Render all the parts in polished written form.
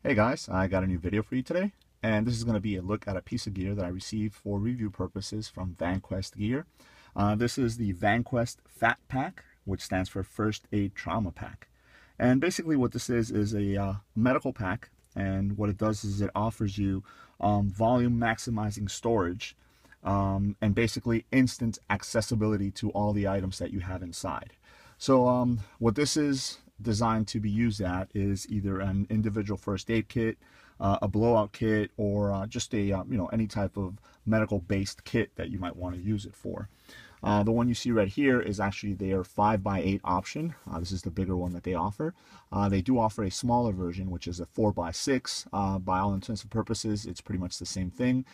Hey guys, I got a new video for you today, and this is going to be a look at a piece of gear that I received for review purposes from Vanquest Gear. This is the Vanquest Fat Pack, which stands for First Aid Trauma Pack. And basically what this is a medical pack, and what it does is it offers you volume maximizing storage and basically instant accessibility to all the items that you have inside. So what this is designed to be used at is either an individual first aid kit, a blowout kit, or just a any type of medical based kit that you might want to use it for. The one you see right here is actually their 5x8 option. This is the bigger one that they offer. They do offer a smaller version, which is a 4x6. By all intents and purposes, it's pretty much the same thing,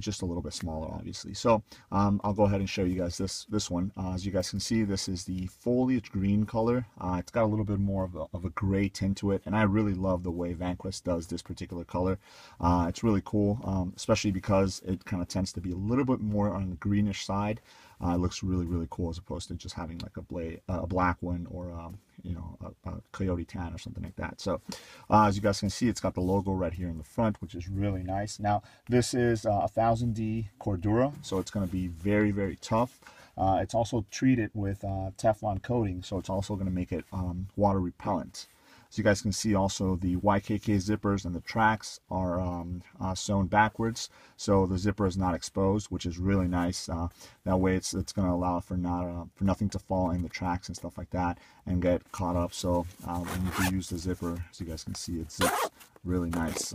just a little bit smaller, obviously. So I'll go ahead and show you guys this one. As you guys can see, this is the foliage green color. It's got a little bit more of a gray tint to it, and I really love the way Vanquest does this particular color. It's really cool, especially because it kind of tends to be a little bit more on the greenish side. It looks really cool as opposed to just having like a black one or a coyote tan or something like that. So as you guys can see, it's got the logo right here in the front, which is really nice. Now this is 1000D Cordura, so it's going to be very tough. It's also treated with Teflon coating, so it's also going to make it water repellent. So you guys can see also the Ykk zippers and the tracks are sewn backwards, so the zipper is not exposed, which is really nice. That way it's going to allow for nothing to fall in the tracks and stuff like that and get caught up. So when you do use the zipper, as you guys can see, it zips really nice.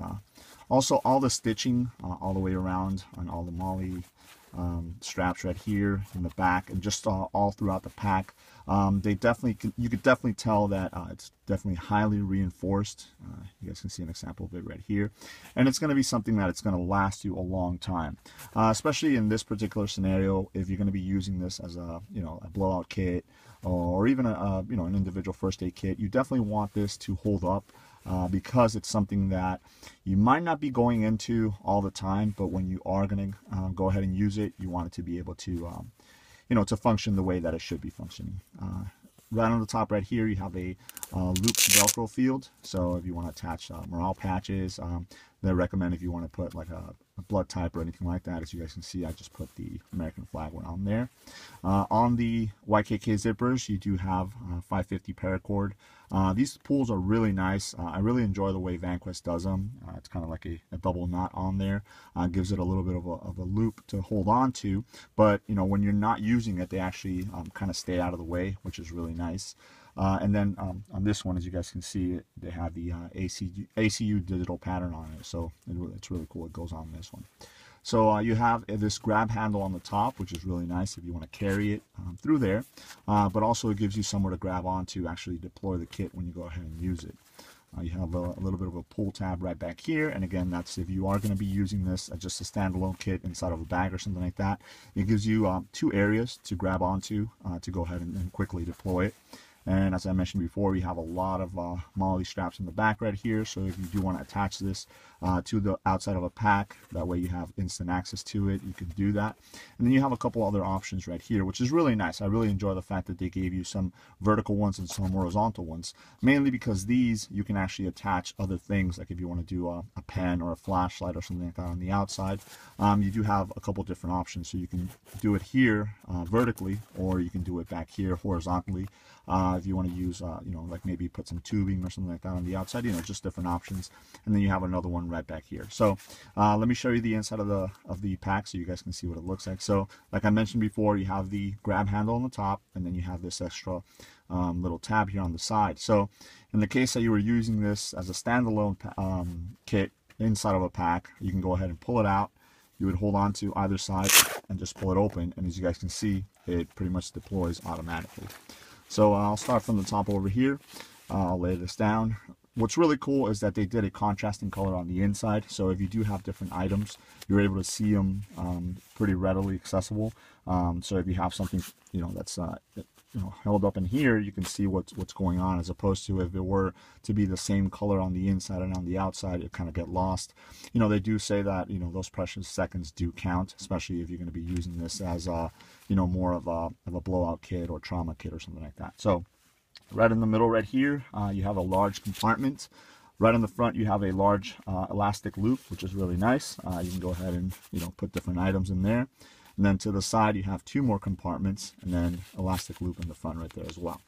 Also, all the stitching all the way around on all the MOLLE straps right here in the back and just all throughout the pack. You could definitely tell that it's definitely highly reinforced. You guys can see an example of it right here, and it's going to be something that it's going to last you a long time, especially in this particular scenario. If you're going to be using this as a a blowout kit or even an individual first aid kit, you definitely want this to hold up. Because it's something that you might not be going into all the time, but when you are going to go ahead and use it, you want it to be able to, to function the way that it should be functioning. Right on the top right here, you have a looped Velcro field. So if you want to attach morale patches, they recommend if you want to put like a blood type or anything like that. As you guys can see, I just put the American flag one on there. On the Ykk zippers, you do have 550 paracord. These pulls are really nice. I really enjoy the way Vanquest does them. It's kind of like a double knot on there. Gives it a little bit of a loop to hold on to. But when you're not using it, they actually kind of stay out of the way, which is really nice. And then on this one, as you guys can see, they have the ACU digital pattern on it, so it's really cool. It goes on this one. So you have this grab handle on the top, which is really nice if you want to carry it through there, but also it gives you somewhere to grab on to actually deploy the kit when you go ahead and use it. You have a little bit of a pull tab right back here, and again, that's if you are going to be using this as just a standalone kit inside of a bag or something like that. It gives you 2 areas to grab onto to go ahead and quickly deploy it. And as I mentioned before, we have a lot of MOLLE straps in the back right here. So if you do want to attach this to the outside of a pack, that way you have instant access to it, you can do that. And then you have a couple other options right here, which is really nice. I really enjoy the fact that they gave you some vertical ones and some horizontal ones, mainly because these you can actually attach other things, like if you want to do a pen or a flashlight or something like that on the outside. You do have a couple different options, so you can do it here vertically, or you can do it back here horizontally. If you want to use, like maybe put some tubing or something like that on the outside, just different options. And then you have another one right back here. So let me show you the inside of the pack so you guys can see what it looks like. So like I mentioned before, you have the grab handle on the top, and then you have this extra little tab here on the side. So in the case that you were using this as a standalone kit inside of a pack, you can go ahead and pull it out. You would hold on to either side and just pull it open, and as you guys can see, it pretty much deploys automatically. So I'll start from the top over here. I'll lay this down. What's really cool is that they did a contrasting color on the inside, so if you do have different items, you're able to see them pretty readily accessible. So if you have something that's held up in here, you can see what's going on, as opposed to if it were to be the same color on the inside and on the outside, it kind of get lost. They do say that those precious seconds do count, especially if you're going to be using this as more of a blowout kit or trauma kit or something like that. So right in the middle right here, you have a large compartment. Right on the front, you have a large elastic loop, which is really nice. You can go ahead and, you know, put different items in there. And then to the side, you have 2 more compartments, and then elastic loop in the front right there as well.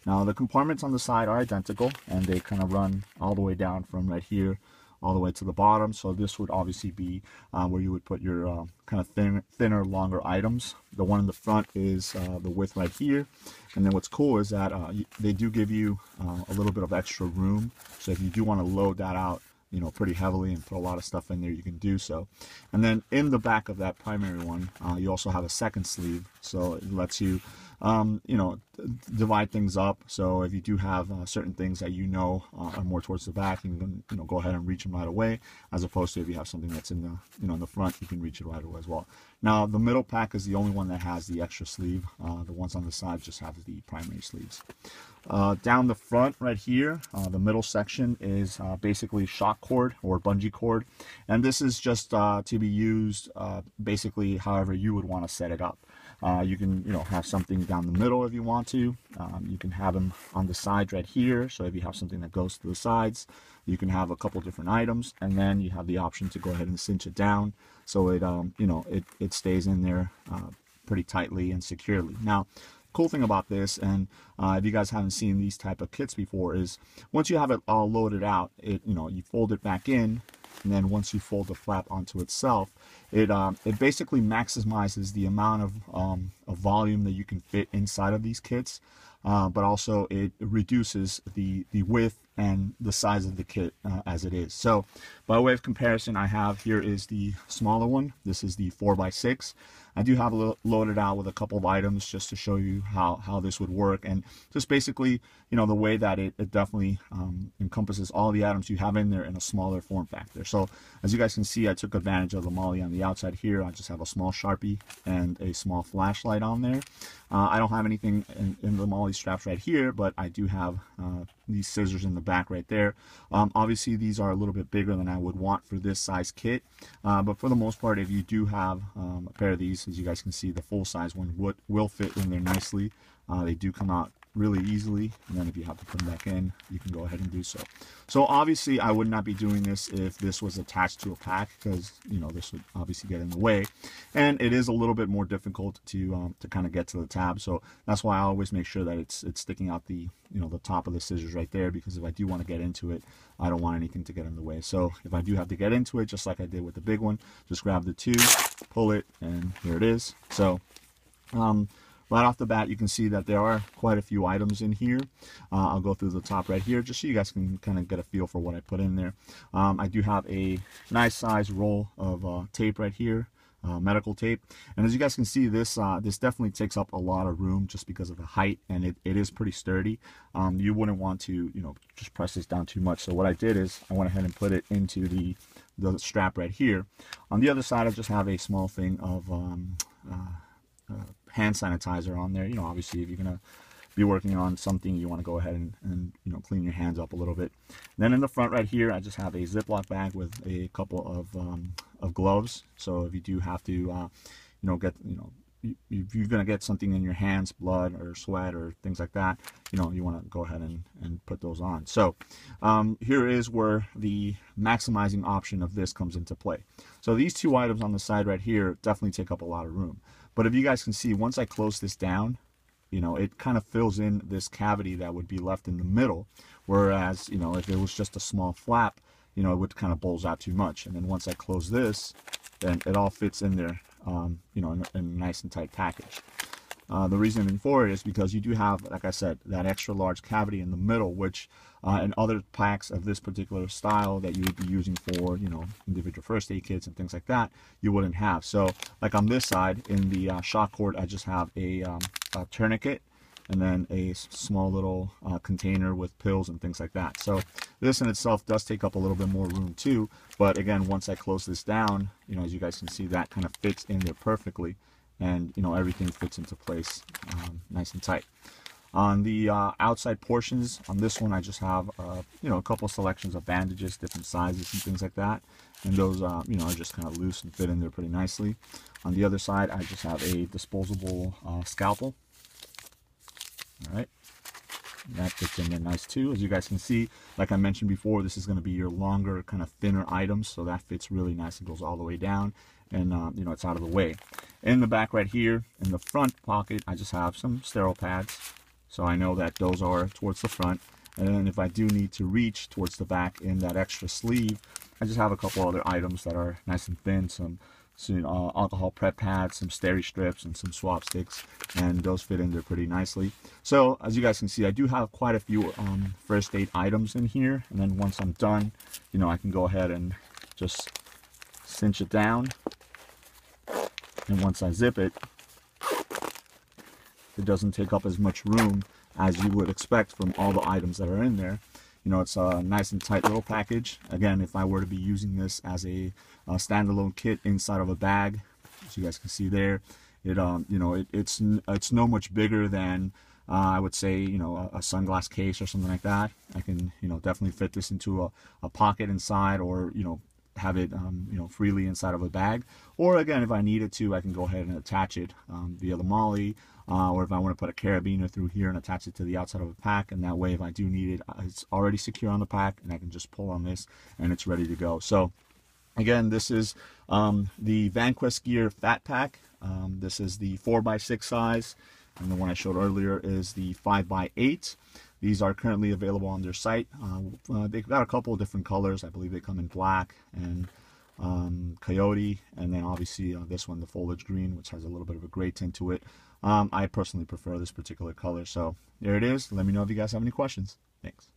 Now, the compartments on the side are identical, and they kind of run all the way down from right here all the way to the bottom. So this would obviously be where you would put your kind of thinner, longer items. The one in the front is the width right here. And then what's cool is that they do give you a little bit of extra room. So if you do want to load that out, you know, pretty heavily and put a lot of stuff in there, you can do so. And then in the back of that primary one, you also have a second sleeve. So it lets you, you know, divide things up. So if you do have certain things that you know are more towards the back, you can, you know, go ahead and reach them right away, as opposed to if you have something that's in the, you know, in the front, you can reach it right away as well. Now, the middle pack is the only one that has the extra sleeve. The ones on the side just have the primary sleeves. Down the front right here, the middle section is basically shock cord or bungee cord, and this is just to be used basically however you would want to set it up. You can, you know, have something down the middle if you want to. You can have them on the side right here. So if you have something that goes to the sides, you can have a couple different items, and then you have the option to go ahead and cinch it down so it, you know, it stays in there pretty tightly and securely. Now, cool thing about this, and if you guys haven't seen these type of kits before, is once you have it all loaded out, it, you know, you fold it back in, and then once you fold the flap onto itself, it basically maximizes the amount of volume that you can fit inside of these kits, but also it reduces the width and the size of the kit as it is. So by way of comparison, I have here is the smaller one. This is the 4x6. I do have it loaded out with a couple of items just to show you how this would work, and just basically, you know, the way that it definitely encompasses all the items you have in there in a smaller form factor. So as you guys can see, I took advantage of the MOLLE on the outside here. I just have a small Sharpie and a small flashlight on there. I don't have anything in the MOLLE straps right here, but I do have these scissors in the back right there. Obviously, these are a little bit bigger than I would want for this size kit, but for the most part, if you do have a pair of these, as you guys can see, the full size one will fit in there nicely. They do come out really easily, and then if you have to put them back in, you can go ahead and do so. So obviously, I would not be doing this if this was attached to a pack, because, you know, this would obviously get in the way, and it is a little bit more difficult to kind of get to the tab. So that's why I always make sure that it's sticking out the, you know, the top of the scissors right there, because if I do want to get into it, I don't want anything to get in the way. So if I do have to get into it, just like I did with the big one, just grab the 2, pull it, and here it is. So right off the bat, you can see that there are quite a few items in here. I'll go through the top right here just so you guys can kind of get a feel for what I put in there. I do have a nice size roll of tape right here, medical tape. And as you guys can see, this definitely takes up a lot of room just because of the height, and it is pretty sturdy. You wouldn't want to, you know, just press this down too much. So what I did is I went ahead and put it into the strap right here. On the other side, I just have a small thing of hand sanitizer on there. You know, obviously if you're gonna be working on something, you want to go ahead and you know, clean your hands up a little bit. Then in the front right here, I just have a Ziploc bag with a couple of gloves. So if you do have to you know, get, you know, if you're gonna get something in your hands, blood or sweat or things like that, you know, you want to go ahead and put those on. So here is where the maximizing option of this comes into play. So these 2 items on the side right here definitely take up a lot of room. But if you guys can see, once I close this down, you know, it kind of fills in this cavity that would be left in the middle. Whereas, you know, if it was just a small flap, you know, it would kind of bulge out too much. And then once I close this, then it all fits in there, you know, in a nice and tight package. The reason for it is because you do have, like I said, that extra large cavity in the middle, which in other packs of this particular style that you would be using for, you know, individual first aid kits and things like that, you wouldn't have. So like on this side, in the shock cord, I just have a tourniquet and then a small little container with pills and things like that. So this in itself does take up a little bit more room too, but again, once I close this down, you know, as you guys can see, that kind of fits in there perfectly, and you know, everything fits into place nice and tight. On the outside portions, on this one, I just have you know, a couple selections of bandages, different sizes and things like that, and those you know, are just kind of loose and fit in there pretty nicely. On the other side, I just have a disposable scalpel. All right. That fits in there nice too. As you guys can see, like I mentioned before, this is going to be your longer, kind of thinner items, so that fits really nice. It goes all the way down, and you know, it's out of the way. In the back right here, in the front pocket, I just have some sterile pads, so I know that those are towards the front. And then if I do need to reach towards the back in that extra sleeve, I just have a couple other items that are nice and thin, some alcohol prep pads, some steri strips, and some swab sticks, and those fit in there pretty nicely. So as you guys can see, I do have quite a few first aid items in here, and then once I'm done, you know, I can go ahead and just cinch it down, and once I zip it, it doesn't take up as much room as you would expect from all the items that are in there. You know, it's a nice and tight little package. Again, if I were to be using this as a standalone kit inside of a bag, as you guys can see there, it you know, it's no much bigger than I would say, you know, a sunglass case or something like that. I can, you know, definitely fit this into a pocket inside, or, you know, have it you know, freely inside of a bag. Or again, if I needed to, I can go ahead and attach it via the MOLLE, or if I want to put a carabiner through here and attach it to the outside of a pack, and that way if I do need it, it's already secure on the pack, and I can just pull on this and it's ready to go. So again, this is the Vanquest Gear Fat Pack. This is the 4x6 size, and the one I showed earlier is the 5x8. These are currently available on their site. They've got a couple of different colors. I believe they come in black and coyote, and then obviously this one, the foliage green, which has a little bit of a gray tint to it. I personally prefer this particular color. So there it is. Let me know if you guys have any questions. Thanks.